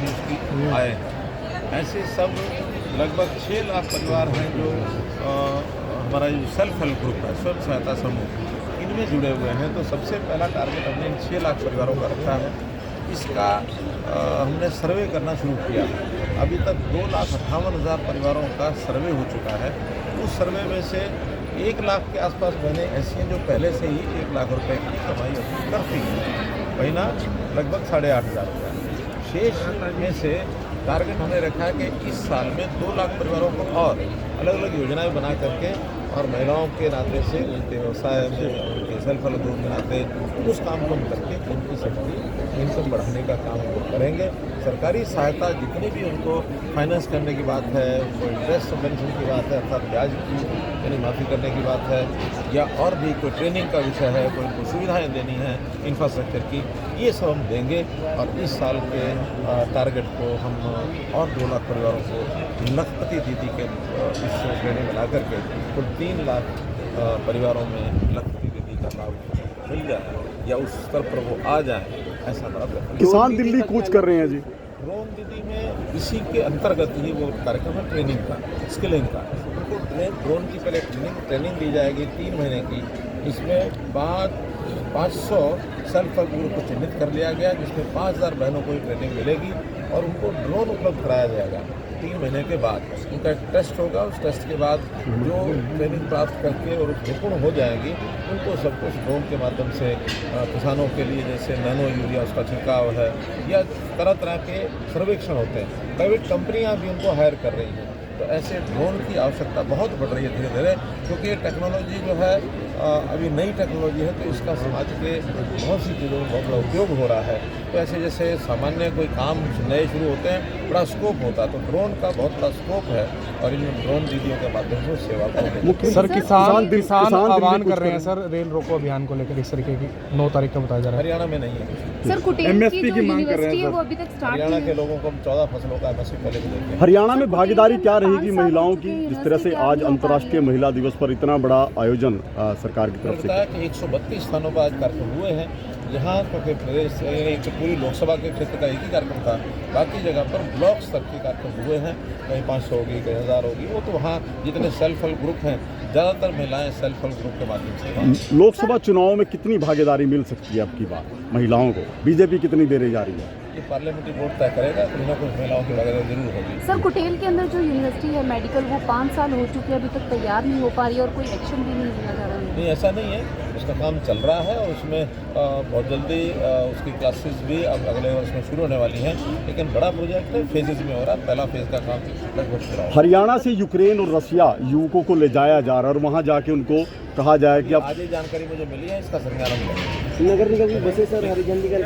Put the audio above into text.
भी उसकी आए हैं। ऐसे सब लगभग 6 लाख परिवार हैं जो हमारा जो सेल्फ हेल्प ग्रुप है, स्वयं सहायता समूह, इनमें जुड़े हुए हैं। तो सबसे पहला टारगेट हमने इन 6 लाख परिवारों का रखा है। इसका हमने सर्वे करना शुरू किया। अभी तक 2,58,000 परिवारों का सर्वे हो चुका है। उस सर्वे में से 1 लाख के आसपास बहनें ऐसी हैं जो पहले से ही 1 लाख रुपए की कमाई अपनी करती हैं, महीना लगभग 8,500 रुपया। शेष में से टारगेट हमने रखा है कि इस साल में 2 लाख परिवारों को और अलग अलग योजनाएं बना करके और महिलाओं के नाते से उनके व्यवसाय में, उनके सेल्फ हेल्प ग्रुप के नाते उस काम को हम करके उनकी सबकी इनकम बढ़ाने का काम वो करेंगे। सरकारी सहायता जितनी भी उनको फाइनेंस करने की बात है, कोई इंटरेस्ट सबवेंशन की बात है अर्थात ब्याज की यानी माफ़ी करने की बात है, या और भी कोई ट्रेनिंग का विषय है, कोई उनको सुविधाएँ देनी हैं इंफ्रास्ट्रक्चर की, ये सब हम देंगे। और इस साल के टारगेट को हम और 2 लाख परिवारों को लखपति दीदी के इस श्रेणी में ला करके कुल 3 लाख परिवारों में लखपति दीदी का लाभ मिल जाए या उस स्तर पर वो आ जाए, ऐसा बड़ा प्रयत्न। किसान दिल्ली कूच कर रहे हैं जी। ड्रोन दीदी में इसी के अंतर्गत ही वो कार्यक्रम है ट्रेनिंग का, स्किलिंग का। उनको ड्रोन की पहले ट्रेनिंग दी जाएगी 3 महीने की। इसमें बाद 500 सेल्फ हेल्प ग्रुप को चिन्हित कर लिया गया, जिसमें 5,000 बहनों को ट्रेनिंग मिलेगी और उनको ड्रोन उपलब्ध कराया जाएगा 3 महीने के बाद। उनका एक टेस्ट होगा, उस टेस्ट के बाद जो ट्रेनिंग प्राप्त करके और निपुण हो जाएंगी, उनको सब कुछ ड्रोन के माध्यम से किसानों के लिए जैसे नैनो यूरिया उसका छिड़काव है या तरह तरह के सर्वेक्षण होते हैं। प्राइवेट कंपनियां भी उनको हायर कर रही हैं। तो ऐसे ड्रोन की आवश्यकता बहुत बढ़ रही है धीरे धीरे, क्योंकि ये टेक्नोलॉजी जो है अभी नई टेक्नोलॉजी है, तो इसका समाज के बहुत सी चीज़ों में बहुत बड़ा उपयोग हो रहा है। तो ऐसे जैसे सामान्य कोई काम नए शुरू होते हैं, बड़ा स्कोप होता है, तो ड्रोन का बहुत बड़ा स्कोप है और इन ड्रोन दीदियों के माध्यम से सेवा को सर किसान आह्वान कर रहे हैं सर रेल रोको अभियान को लेकर, इस तरीके की 9 तारीख का बताया जा रहा है। हरियाणा में नहीं है सर, कुटेल की जो यूनिवर्सिटी है वो अभी तक स्टार्ट हरियाणा के लोगों को हम 14 फसलों का एमएसपी पहले भी देते हैं। हरियाणा में भागीदारी क्या रहेगी महिलाओं की, जिस तरह से आज अंतर्राष्ट्रीय महिला दिवस पर इतना बड़ा आयोजन सरकार की तरफ से? कि 132 स्थानों पर आज कार्यक्रम हुए हैं। यहाँ क्योंकि प्रदेश एक पूरी लोकसभा के क्षेत्र का एक ही कार्यक्रम था, बाकी जगह पर ब्लॉक स्तर के कार्यक्रम हुए हैं। कहीं 500 होगी, कहीं 1000 होगी। वो तो वहाँ जितने सेल्फ हेल्प ग्रुप हैं, ज़्यादातर महिलाएं सेल्फ हेल्प ग्रुप के माध्यम से। लोकसभा चुनाव में कितनी भागीदारी मिल सकती है अब की बार महिलाओं को? बीजेपी कितनी देने जा रही है? ये पार्लियामेंट्री बोर्ड तय करेगा, कुछ ना कुछ महिलाओं की भागीदारी जरूर होगी। सर, कुटेल के अंदर जो यूनिवर्सिटी है मेडिकल, वो 5 साल हो चुके हैं, अभी तक तैयार नहीं हो पा रही है और कोई एक्शन भी नहीं लिया जा रहा है। नहीं, ऐसा नहीं है, उसका काम चल रहा है और उसमें बहुत जल्दी उसकी क्लासेस भी अब अगले वर्ष में शुरू होने वाली हैं। लेकिन बड़ा प्रोजेक्ट है, फेजेस में हो रहा है। पहला फेज का काम लगभग पूरा हो। हरियाणा से यूक्रेन और रसिया युवकों को ले जाया जा रहा है और वहाँ जाके उनको कहा जाए कि अब आज ही जानकारी मुझे मिली है, इसका संज्ञान हम लेंगे। नगर निगम की बसें सर हरी झंडी का